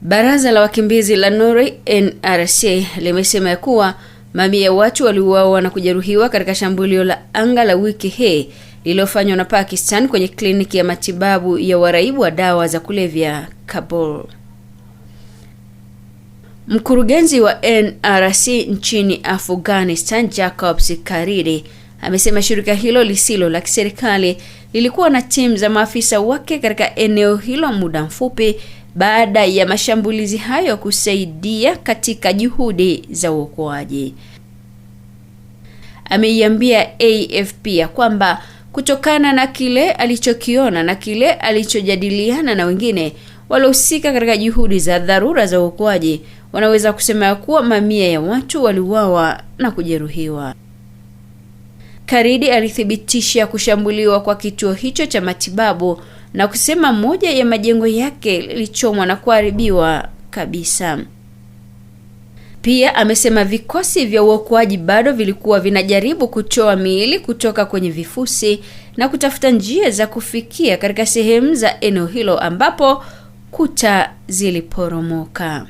Baraza la wakimbizi la Norway NRC limesema kuwa mamia ya watu waliuawa na kujeruhiwa katika shambulio la anga la wiki hii lililofanywa na Pakistan kwenye kliniki ya matibabu ya waraibu wa dawa za kulevya Kabul. Mkurugenzi wa NRC nchini Afghanistan, Jacobs Karidi, amesema shirika hilo lisilo la kiserikali lilikuwa na timu za maafisa wake katika eneo hilo muda mfupi baada ya mashambulizi hayo kusaidia katika juhudi za uokoaji. Ameiambia AFP kwamba kutokana na kile alichokiona na kile alichojadiliana na wengine waliohusika katika juhudi za dharura za uokoaji, wanaweza kusema kuwa mamia ya watu waliuawa na kujeruhiwa. Karidi alithibitisha kushambuliwa kwa kituo hicho cha matibabu na kusema moja ya majengo yake lilichomwa na kuharibiwa kabisa. Pia amesema vikosi vya uokoaji bado vilikuwa vinajaribu kutoa miili kutoka kwenye vifusi na kutafuta njia za kufikia katika sehemu za eneo hilo ambapo kuta ziliporomoka.